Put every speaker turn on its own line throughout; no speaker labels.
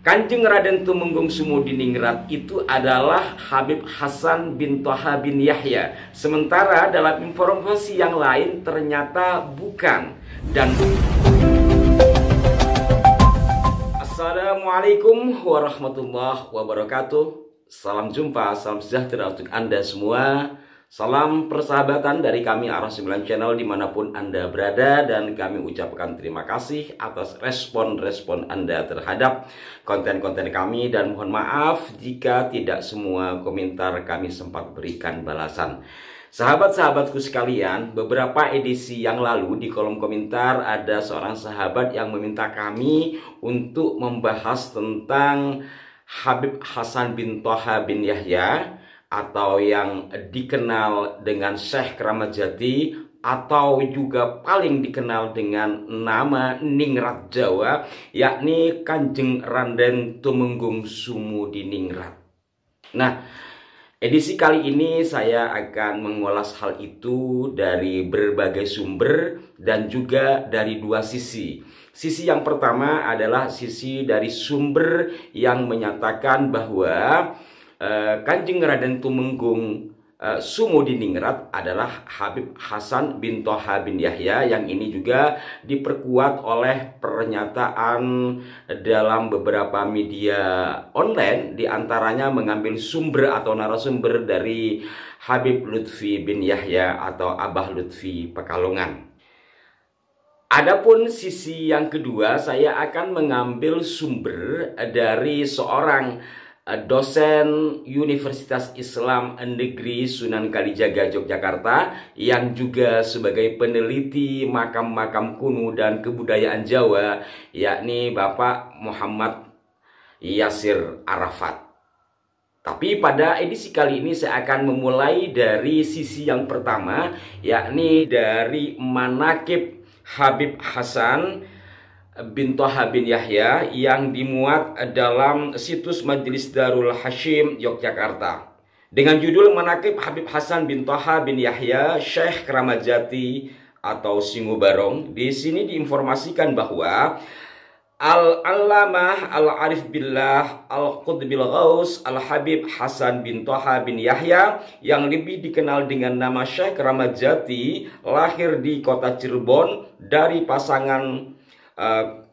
Kanjeng Raden Tumenggung Sumudiningrat itu adalah Habib Hasan bin Thaha bin Yahya. Sementara dalam informasi yang lain ternyata bukan. Dan Assalamualaikum warahmatullahi wabarakatuh. Salam jumpa, salam sejahtera untuk Anda semua. Salam persahabatan dari kami Arah 9 Channel dimanapun Anda berada. Dan kami ucapkan terima kasih atas respon-respon Anda terhadap konten-konten kami. Dan mohon maaf jika tidak semua komentar kami sempat berikan balasan. Sahabat-sahabatku sekalian, beberapa edisi yang lalu di kolom komentar ada seorang sahabat yang meminta kami untuk membahas tentang Habib Hasan bin Thaha bin Yahya, atau yang dikenal dengan Syekh Keramat Jati, atau juga paling dikenal dengan nama Ningrat Jawa, yakni Kanjeng Raden Tumenggung Sumudiningrat. Nah, edisi kali ini saya akan mengulas hal itu dari berbagai sumber dan juga dari dua sisi. Sisi yang pertama adalah sisi dari sumber yang menyatakan bahwa Kanjeng Raden Tumenggung Sumudiningrat adalah Habib Hasan bin Thaha bin Yahya, yang ini juga diperkuat oleh pernyataan dalam beberapa media online, diantaranya mengambil sumber atau narasumber dari Habib Lutfi bin Yahya atau Abah Lutfi Pekalongan. Adapun sisi yang kedua, saya akan mengambil sumber dari seorang dosen Universitas Islam Negeri Sunan Kalijaga Yogyakarta, yang juga sebagai peneliti makam-makam kuno dan kebudayaan Jawa, yakni Bapak Muhammad Yasir Arafat. Tapi pada edisi kali ini saya akan memulai dari sisi yang pertama, yakni dari manaqib Habib Hasan bin Thaha bin Yahya yang dimuat dalam situs Majelis Darul Hashim Yogyakarta dengan judul Manaqib Habib Hasan bin Thaha bin Yahya Syekh Keramat Jati atau Singo Barong. Di sini diinformasikan bahwa Al-Allamah Al-Arif Billah Al-Qutbil Ghaus Al-Habib Hasan bin Thaha bin Yahya, yang lebih dikenal dengan nama Syekh Keramat Jati, lahir di kota Cirebon dari pasangan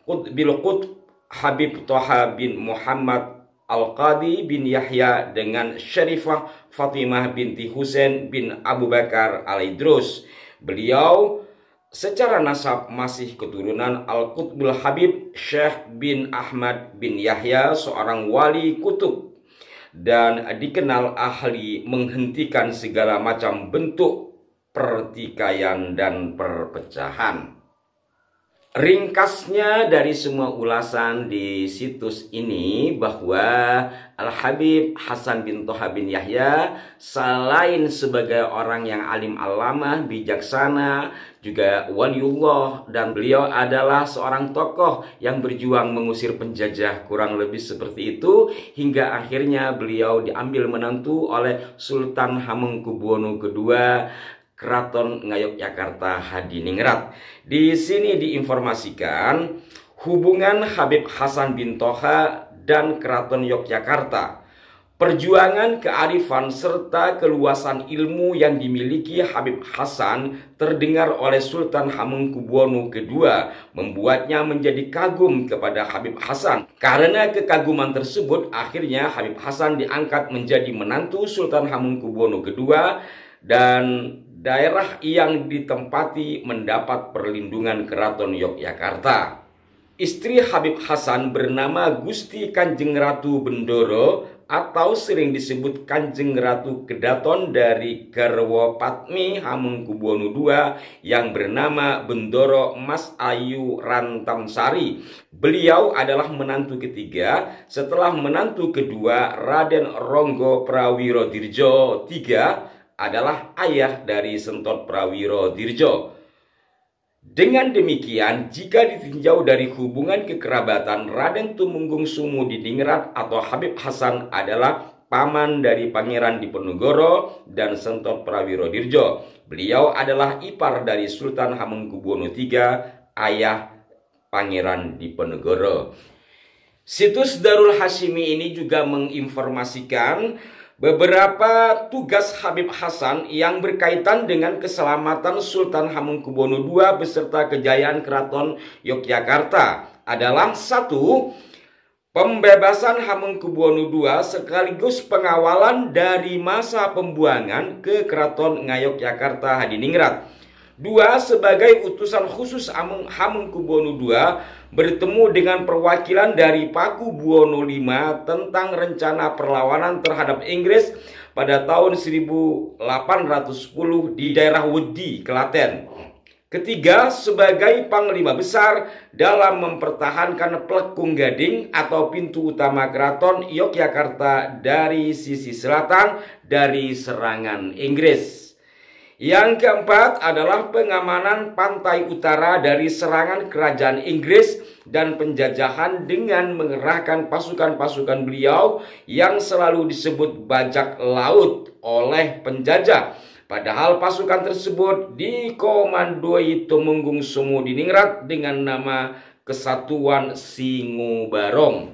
Qutbil Qutb Habib Thaha bin Muhammad Al-Qadi bin Yahya dengan Syarifah Fatimah binti Husain bin Abu Bakar Al-Idrus. Beliau secara nasab masih keturunan Al-Qutbul Habib Syekh bin Ahmad bin Yahya, seorang wali kutub, dan dikenal ahli menghentikan segala macam bentuk pertikaian dan perpecahan. Ringkasnya dari semua ulasan di situs ini bahwa Al-Habib Hasan bin Thaha bin Yahya selain sebagai orang yang alim allamah, bijaksana, juga waliullah, dan beliau adalah seorang tokoh yang berjuang mengusir penjajah, kurang lebih seperti itu, hingga akhirnya beliau diambil menantu oleh Sultan Hamengkubuwono II Keraton Ngayogyakarta Hadiningrat. Di sini diinformasikan hubungan Habib Hasan bin Thaha dan Keraton Yogyakarta, perjuangan kearifan serta keluasan ilmu yang dimiliki Habib Hasan terdengar oleh Sultan Hamengkubuwono II, membuatnya menjadi kagum kepada Habib Hasan. Karena kekaguman tersebut, akhirnya Habib Hasan diangkat menjadi menantu Sultan Hamengkubuwono II, dan daerah yang ditempati mendapat perlindungan Keraton Yogyakarta. Istri Habib Hasan bernama Gusti Kanjeng Ratu Bendoro atau sering disebut Kanjeng Ratu Kedaton dari garwa Patmi Hamengkubuwono II yang bernama Bendoro Mas Ayu Rantamsari. Beliau adalah menantu ketiga setelah menantu kedua Raden Ronggo Prawirodirjo III adalah ayah dari Sentot Prawirodirjo. Dengan demikian, jika ditinjau dari hubungan kekerabatan, Raden Tumenggung Sumudiningrat atau Habib Hasan adalah paman dari Pangeran Diponegoro dan Sentot Prawirodirjo. Beliau adalah ipar dari Sultan Hamengkubuwono III, ayah Pangeran Diponegoro. Situs Darul Hashimi ini juga menginformasikan beberapa tugas Habib Hasan yang berkaitan dengan keselamatan Sultan Hamengkubuwono II beserta kejayaan Keraton Yogyakarta adalah: 1. Pembebasan Hamengkubuwono II sekaligus pengawalan dari masa pembuangan ke Keraton Ngayogyakarta Hadiningrat. 2. Sebagai utusan khusus Hamengkubuwono II bertemu dengan perwakilan dari Pakubuwono V tentang rencana perlawanan terhadap Inggris pada tahun 1810 di daerah Wedi, Klaten. 3. Sebagai Panglima Besar dalam mempertahankan Plekung Gading atau pintu utama Keraton Yogyakarta dari sisi selatan dari serangan Inggris. Yang keempat adalah pengamanan pantai utara dari serangan kerajaan Inggris dan penjajahan dengan mengerahkan pasukan-pasukan beliau yang selalu disebut bajak laut oleh penjajah. Padahal pasukan tersebut dikomandoi Tumenggung Sumodiningrat dengan nama Kesatuan Singobarong.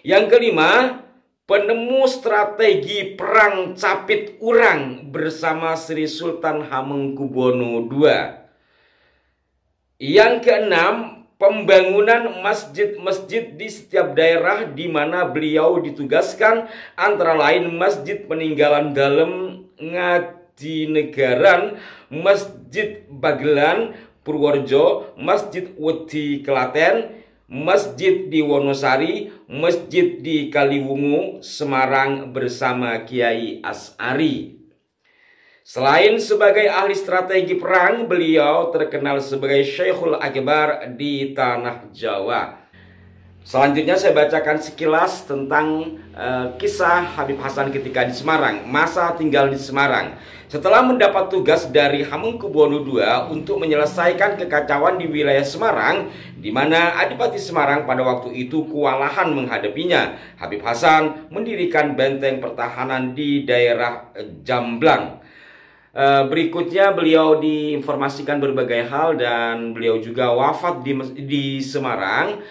Yang kelima, penemu strategi perang capit urang bersama Sri Sultan Hamengkubuwono II. Yang keenam, pembangunan masjid-masjid di setiap daerah di mana beliau ditugaskan, antara lain Masjid Peninggalan Dalem Ngadinegaran, Masjid Bagelan Purworejo, Masjid Wedi Klaten, Masjid di Wonosari, Masjid di Kaliwungu, Semarang bersama Kiai As'ari. Selain sebagai ahli strategi perang, beliau terkenal sebagai Syekhul Akbar di tanah Jawa. Selanjutnya saya bacakan sekilas tentang kisah Habib Hasan ketika di Semarang, masa tinggal di Semarang. Setelah mendapat tugas dari Hamengkubuwono II untuk menyelesaikan kekacauan di wilayah Semarang, di mana Adipati Semarang pada waktu itu kewalahan menghadapinya, Habib Hasan mendirikan benteng pertahanan di daerah Jamblang. Berikutnya beliau diinformasikan berbagai hal dan beliau juga wafat di Semarang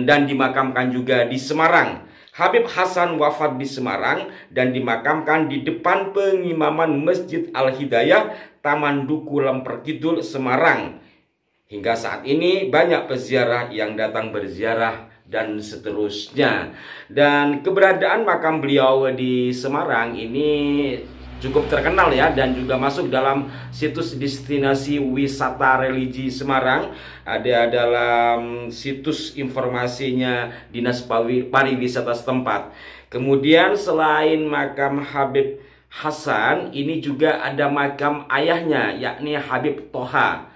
dan dimakamkan juga di Semarang. Habib Hasan wafat di Semarang dan dimakamkan di depan pengimaman Masjid Al-Hidayah, Taman Duku Lemper Kidul, Semarang. Hingga saat ini banyak peziarah yang datang berziarah dan seterusnya. Dan keberadaan makam beliau di Semarang ini cukup terkenal ya, dan juga masuk dalam situs destinasi wisata religi Semarang. Ada dalam situs informasinya Dinas Pariwisata setempat. Kemudian selain makam Habib Hasan, ini juga ada makam ayahnya, yakni Habib Toha.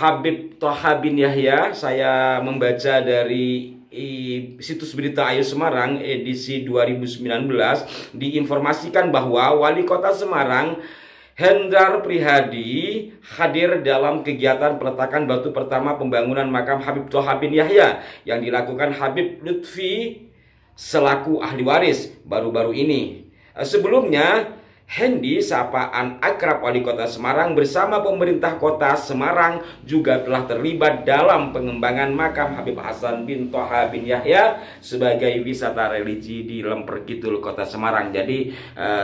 Habib Toha bin Yahya, saya membaca dari situs berita Ayu Semarang edisi 2019, diinformasikan bahwa Wali Kota Semarang Hendrar Prihadi hadir dalam kegiatan peletakan batu pertama pembangunan makam Habib Toha bin Yahya yang dilakukan Habib Lutfi selaku ahli waris baru-baru ini. Sebelumnya Hendi, sapaan akrab Wali Kota Semarang, bersama pemerintah kota Semarang juga telah terlibat dalam pengembangan makam Habib Hasan bin Toha bin Yahya sebagai wisata religi di Lemper Kidul Kota Semarang. Jadi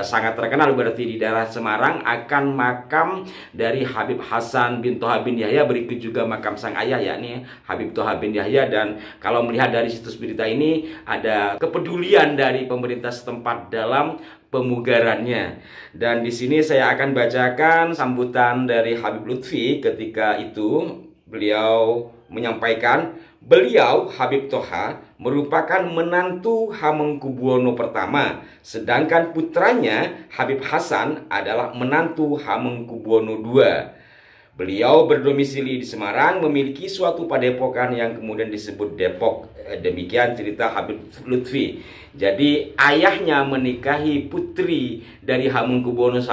sangat terkenal berarti di daerah Semarang akan makam dari Habib Hasan bin Toha bin Yahya. Berikut juga makam sang ayah, yakni Habib Toha bin Yahya. Dan kalau melihat dari situs berita ini, ada kepedulian dari pemerintah setempat dalam pemugarannya. Dan di sini saya akan bacakan sambutan dari Habib Lutfi ketika itu. Beliau menyampaikan, beliau Habib Toha merupakan menantu Hamengkubuwono pertama, sedangkan putranya Habib Hasan adalah menantu Hamengkubuwono II. Beliau berdomisili di Semarang, memiliki suatu padepokan yang kemudian disebut Depok. Demikian cerita Habib Lutfi. Jadi ayahnya menikahi putri dari Hamengkubuwono I,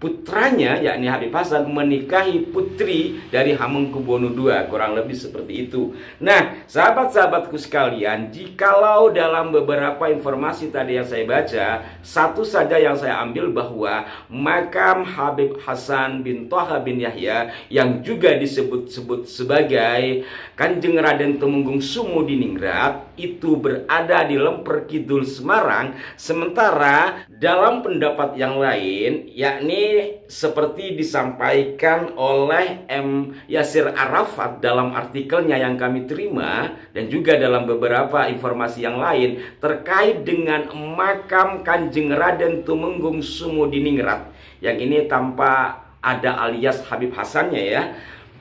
putranya yakni Habib Hasan menikahi putri dari Hamengkubuwono II, kurang lebih seperti itu. Nah, sahabat-sahabatku sekalian, jikalau dalam beberapa informasi tadi yang saya baca, satu saja yang saya ambil bahwa makam Habib Hasan bin Thaha bin Yahya yang juga disebut-sebut sebagai Kanjeng Raden Tumenggung Sumodiningrat itu berada di Lemper Kidul Semarang, sementara dalam pendapat yang lain yakni seperti disampaikan oleh M. Yasir Arafat dalam artikelnya yang kami terima dan juga dalam beberapa informasi yang lain terkait dengan makam Kanjeng Raden Tumenggung Sumodiningrat yang ini tanpa ada alias Habib Hasannya ya.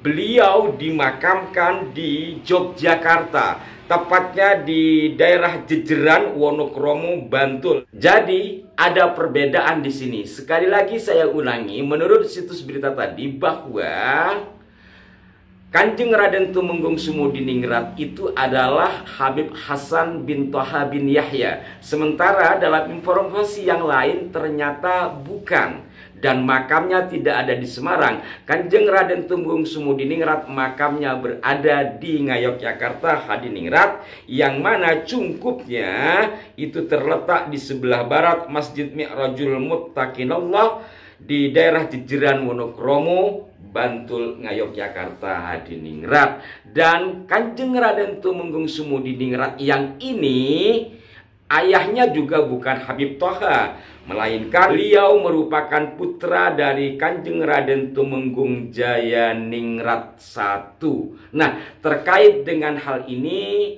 Beliau dimakamkan di Yogyakarta, tepatnya di daerah Jejeran, Wonokromo, Bantul. Jadi ada perbedaan di sini. Sekali lagi saya ulangi, menurut situs berita tadi bahwa Kanjeng Raden Tumenggung Sumodiningrat itu adalah Habib Hasan bin Thaha bin Yahya. Sementara dalam informasi yang lain ternyata bukan. Dan makamnya tidak ada di Semarang. Kanjeng Raden Tumenggung Sumodiningrat makamnya berada di Ngayogyakarta Hadiningrat, yang mana cungkupnya itu terletak di sebelah barat Masjid Mi'rajul Muttaqinallah di daerah Jejeran, Wonokromo, Bantul, Ngayogyakarta Hadiningrat. Dan Kanjeng Raden Tumenggung Sumodiningrat yang ini ayahnya juga bukan Habib Thaha, melainkan beliau merupakan putra dari Kanjeng Raden Tumenggung Jayaningrat I. Nah, terkait dengan hal ini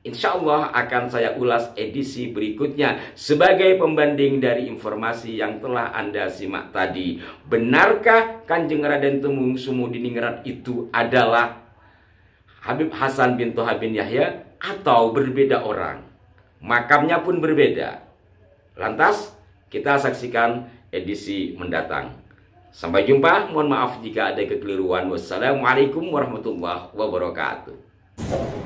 insya Allah akan saya ulas edisi berikutnya sebagai pembanding dari informasi yang telah Anda simak tadi. Benarkah Kanjeng Raden Tumenggung Sumodiningrat itu adalah Habib Hasan bin Thaha bin Yahya atau berbeda orang? Makamnya pun berbeda. Lantas kita saksikan edisi mendatang. Sampai jumpa. Mohon maaf jika ada kekeliruan. Wassalamualaikum warahmatullahi wabarakatuh.